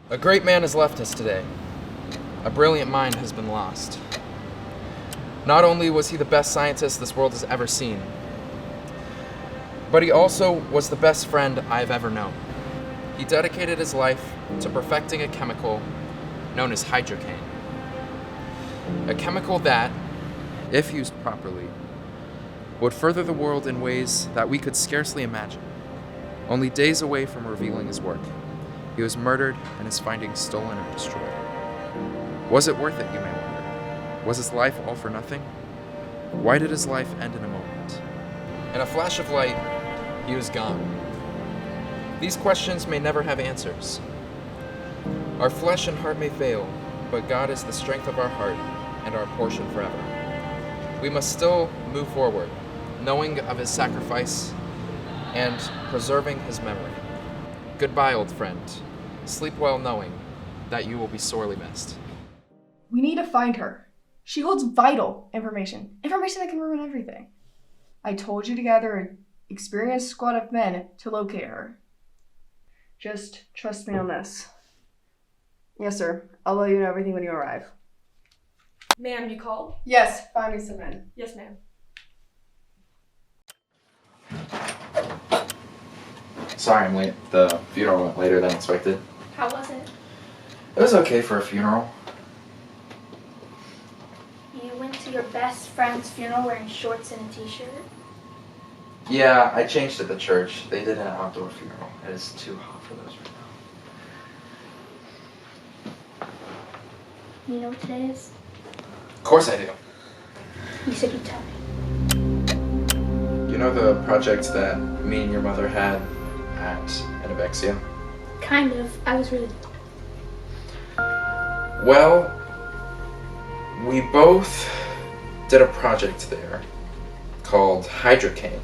A great man has left us today. A brilliant mind has been lost. Not only was he the best scientist this world has ever seen, but he also was the best friend I've ever known. He dedicated his life to perfecting a chemical known as hydrokane. A chemical that, if used properly, would further the world in ways that we could scarcely imagine. Only days away from revealing his work, he was murdered and his findings stolen or destroyed. Was it worth it, you may wonder? Was his life all for nothing? Why did his life end in a moment? In a flash of light, he was gone. These questions may never have answers. Our flesh and heart may fail, but God is the strength of our heart and our portion forever. We must still move forward, knowing of his sacrifice and preserving his memory. Goodbye, old friend. Sleep well knowing that you will be sorely missed. We need to find her. She holds vital information that can ruin everything. I told you to gather an experienced squad of men to locate her. Just trust me on this. Yes, sir. I'll let you know everything when you arrive. Ma'am, you called? Yes, find me some men. Yes, ma'am. Sorry I'm late. The funeral went later than expected. How was it? It was okay for a funeral. You went to your best friend's funeral wearing shorts and a t-shirt? Yeah, I changed at the church. They did an outdoor funeral. It is too hot for those right now. You know what today is? Of course I do. You said you'd tell me. You know the project that me and your mother had at Innovexia? Kind of. I was really... Well, we both did a project there called Hydrokane.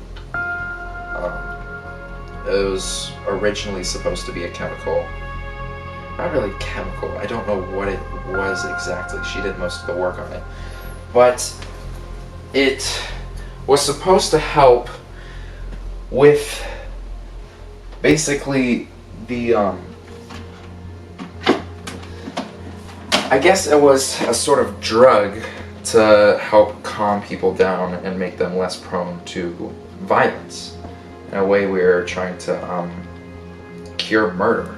It was originally supposed to be a chemical. Not really chemical. I don't know what it was exactly. She did most of the work on it. But it was supposed to help with basically the I guess it was a sort of drug to help calm people down and make them less prone to violence. In a way, we were trying to cure murder.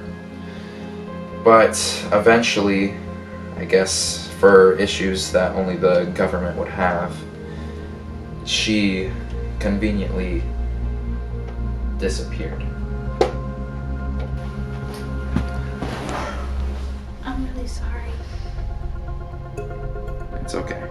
But eventually, I guess for issues that only the government would have, she conveniently disappeared. I'm really sorry. It's okay.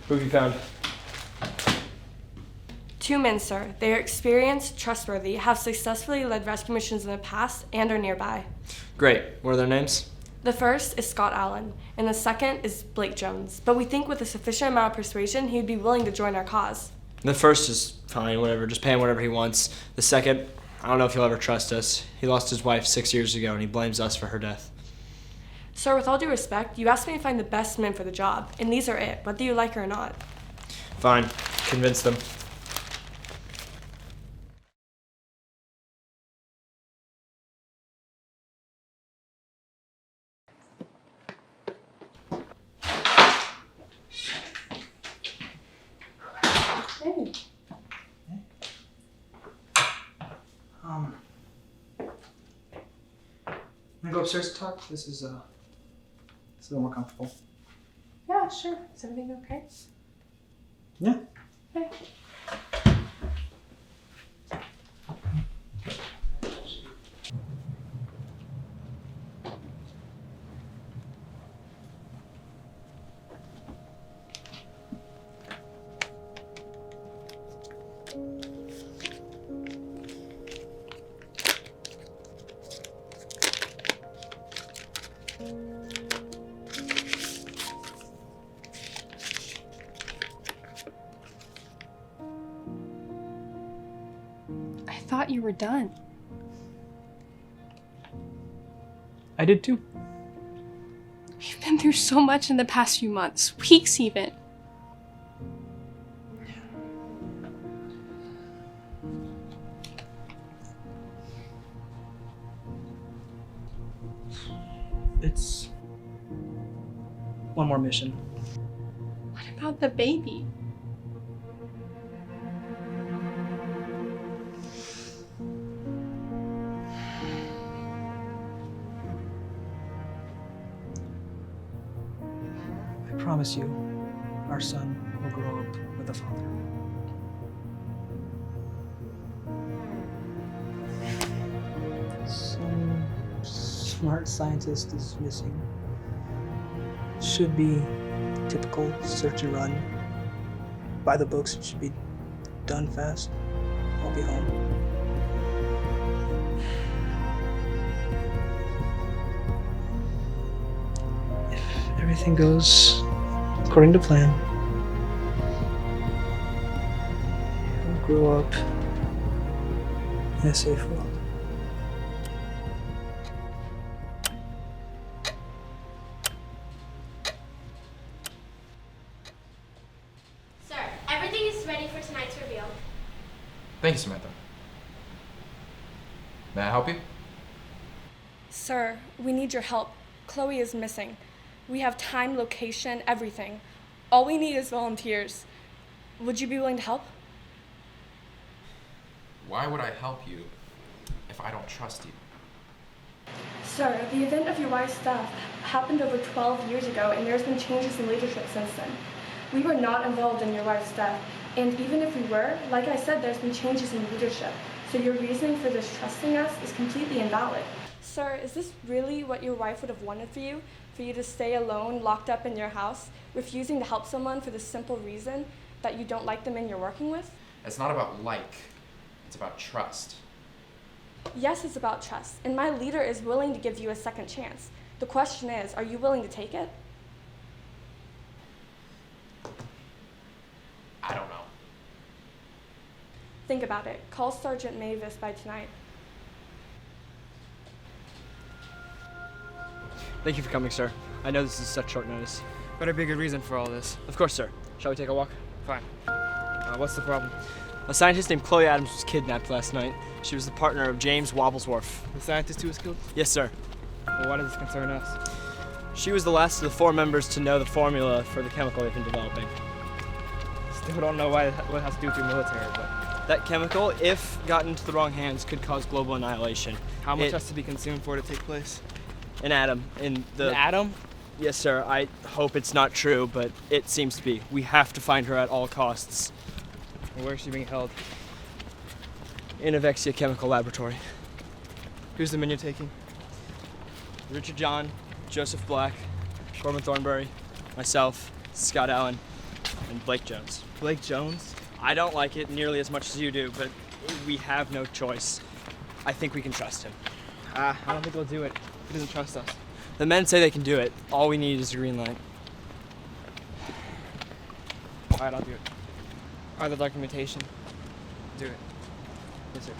Who have you found? 2 men, sir. They are experienced, trustworthy, have successfully led rescue missions in the past, and are nearby. Great. What are their names? The first is Scott Allen, and the second is Blake Jones. But we think with a sufficient amount of persuasion, he would be willing to join our cause. The first is fine, whatever. Just pay him whatever he wants. The second, I don't know if he'll ever trust us. He lost his wife 6 years ago, and he blames us for her death. Sir, with all due respect, you asked me to find the best men for the job, and these are it, whether you like it or not. Fine. Convince them. Hey. Wanna go upstairs to talk? This is a little more comfortable. Yeah. Yeah, sure. Is everything okay? Yeah. Okay. I thought you were done. I did too. You've been through so much in the past few months, weeks even. It's one more mission. What about the baby? I promise you, our son will grow up with a father. Some smart scientist is missing. Should be typical search and run. By the books, it should be done fast. I'll be home. If everything goes according to plan, he'll grow up in a safe world. Sir, everything is ready for tonight's reveal. Thank you, Samantha. May I help you? Sir, we need your help. Chloe is missing. We have time, location, everything. All we need is volunteers. Would you be willing to help? Why would I help you if I don't trust you? Sir, the event of your wife's death happened over 12 years ago, and there's been changes in leadership since then. We were not involved in your wife's death, and even if we were, like I said, there's been changes in leadership. So your reasoning for distrusting us is completely invalid. Sir, is this really what your wife would have wanted for you? For you to stay alone, locked up in your house, refusing to help someone for the simple reason that you don't like the men you're working with? It's not about like, it's about trust. Yes, it's about trust, and my leader is willing to give you a second chance. The question is, are you willing to take it? I don't know. Think about it. Call Sergeant Mavis by tonight. Thank you for coming, sir. I know this is such short notice. Better be a good reason for all this. Of course, sir. Shall we take a walk? Fine. What's the problem? A scientist named Chloe Addams was kidnapped last night. She was the partner of James Wobblesworth. The scientist who was killed? Yes, sir. Well, why does this concern us? She was the last of the 4 members to know the formula for the chemical they've been developing. Still don't know what it has to do with the military, but That chemical, if gotten into the wrong hands, could cause global annihilation. how much has to be consumed for it to take place? An atom in the... An atom? Yes, sir. I hope it's not true, but it seems to be. We have to find her at all costs. And where is she being held? Innovexia Chemical Laboratory. Who's the men you're taking? Richard John, Joseph Black, Corbin Thornberry, myself, Scott Allen, and Blake Jones. Blake Jones? I don't like it nearly as much as you do, but we have no choice. I think we can trust him. I don't think he'll do it. He doesn't trust us. The men say they can do it. All we need is a green light. Alright, I'll do it. Alright, the documentation. Do it. Yes, sir.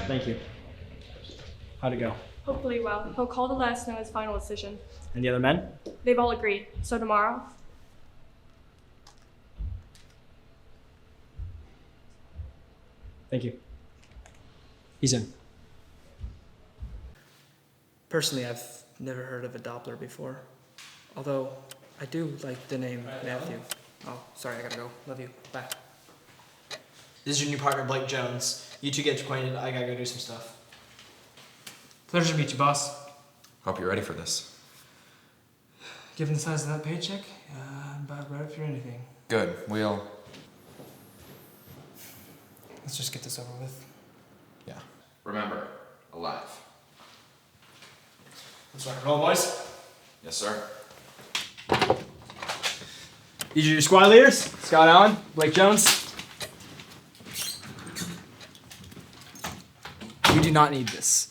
Thank you. How'd it go? Hopefully well. He'll call to let us know his final decision. And the other men? They've all agreed. So tomorrow? Thank you. He's in. Personally, I've never heard of a Doppler before. Although, I do like the name Matthew. Oh, sorry, I gotta go. Love you. Bye. This is your new partner, Blake Jones. You two get acquainted. I gotta go do some stuff. Pleasure to meet you, boss. Hope you're ready for this. Given the size of that paycheck, I'm about ready for anything. Good. Let's just get this over with. Yeah. Remember, alive. Let's rock and roll, boys. Yes, sir. These are your squad leaders, Scott Allen, Blake Jones. We do not need this.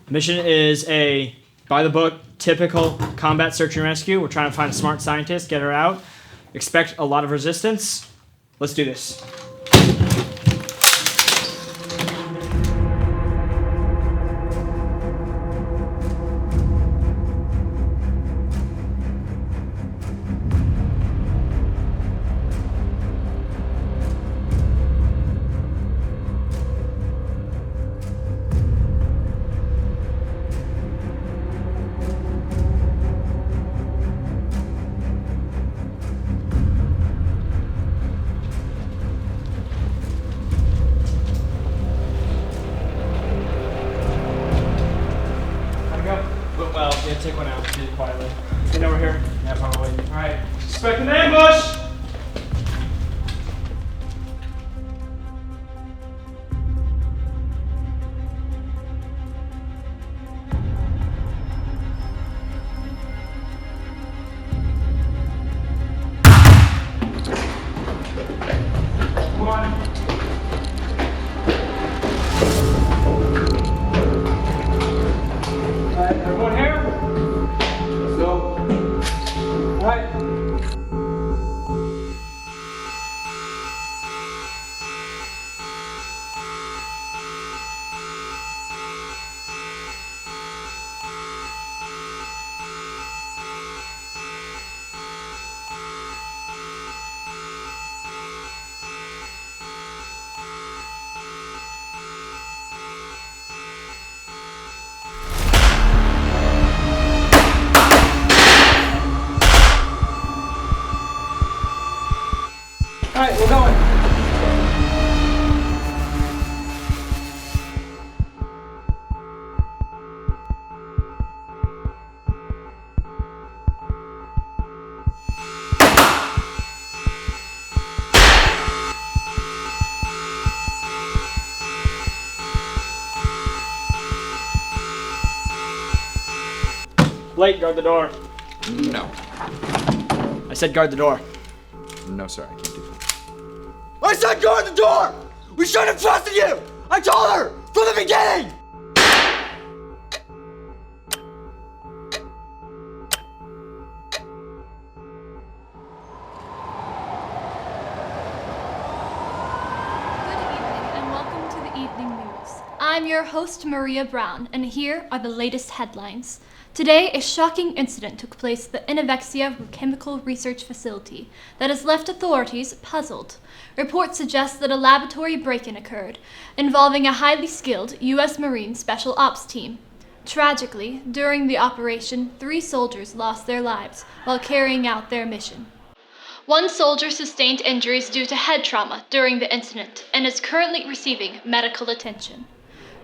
Mission is a by-the-book, typical combat search and rescue. We're trying to find a smart scientist, get her out. Expect a lot of resistance. Let's do this. Well, yeah, take one out. Do it quietly. Get over here. Yeah, probably. All right. Suspect an ambush! Come on. All right, everyone here? Let's go. All right. All right, we're going. Blake, guard the door. No. I said guard the door. No, sir. I can't do that. I said guard the door! We shouldn't have trusted you! I told her from the beginning! Good evening and welcome to the Evening News. I'm your host, Maria Brown, and here are the latest headlines. Today, a shocking incident took place at the Innovexia Chemical Research Facility that has left authorities puzzled. Reports suggest that a laboratory break-in occurred, involving a highly skilled U.S. Marine Special Ops team. Tragically, during the operation, 3 soldiers lost their lives while carrying out their mission. One soldier sustained injuries due to head trauma during the incident and is currently receiving medical attention.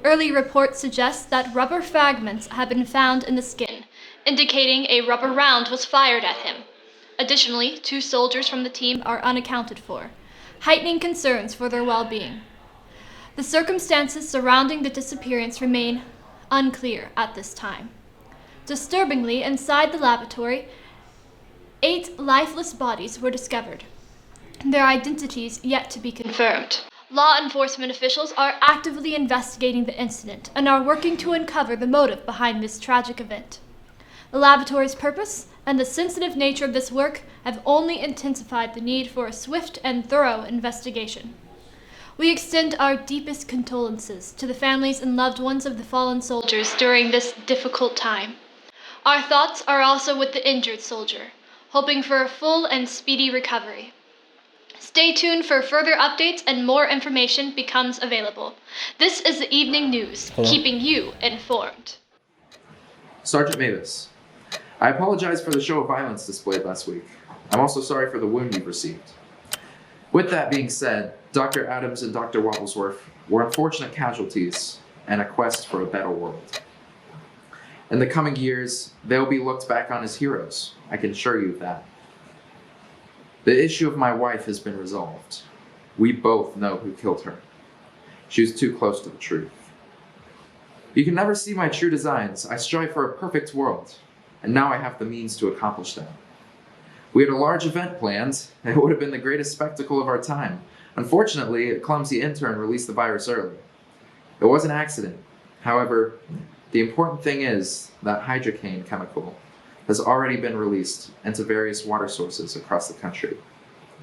Early reports suggest that rubber fragments have been found in the skin, indicating a rubber round was fired at him. Additionally, 2 soldiers from the team are unaccounted for, heightening concerns for their well-being. The circumstances surrounding the disappearance remain unclear at this time. Disturbingly, inside the laboratory, 8 lifeless bodies were discovered, their identities yet to be confirmed. Law enforcement officials are actively investigating the incident and are working to uncover the motive behind this tragic event. The laboratory's purpose and the sensitive nature of this work have only intensified the need for a swift and thorough investigation. We extend our deepest condolences to the families and loved ones of the fallen soldiers during this difficult time. Our thoughts are also with the injured soldier, hoping for a full and speedy recovery. Stay tuned for further updates and more information becomes available. This is the Evening News, keeping you informed. Sergeant Mavis, I apologize for the show of violence displayed last week. I'm also sorry for the wound you've received. With that being said, Dr. Addams and Dr. Wobblesworth were unfortunate casualties and a quest for a better world. In the coming years, they'll be looked back on as heroes. I can assure you of that. The issue of my wife has been resolved. We both know who killed her. She was too close to the truth. You can never see my true designs. I strive for a perfect world, and now I have the means to accomplish them. We had a large event planned. It would have been the greatest spectacle of our time. Unfortunately, a clumsy intern released the virus early. It was an accident. However, the important thing is that Hydrokane chemical has already been released into various water sources across the country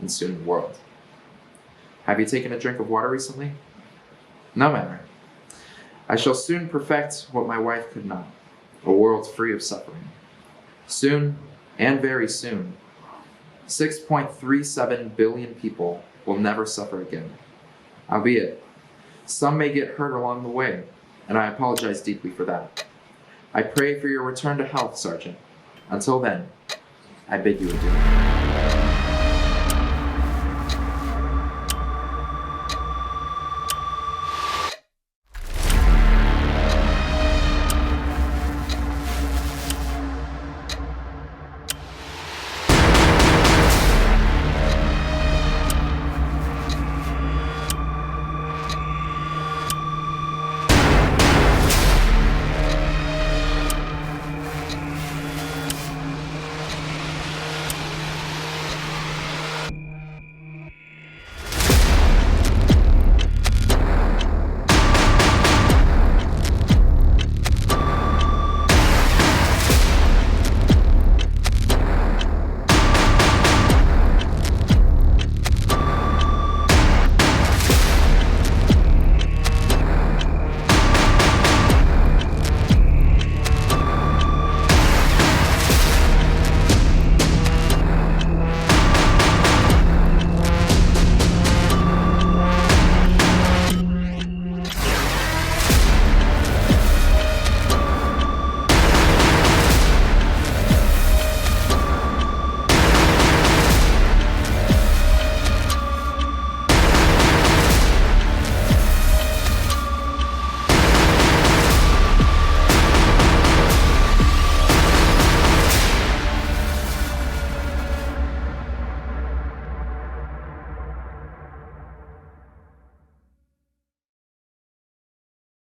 and soon the world. Have you taken a drink of water recently? No matter. I shall soon perfect what my wife could not, a world free of suffering. Soon, and very soon, 6.37 billion people will never suffer again. Albeit, some may get hurt along the way, and I apologize deeply for that. I pray for your return to health, Sergeant. Until then, I bid you adieu.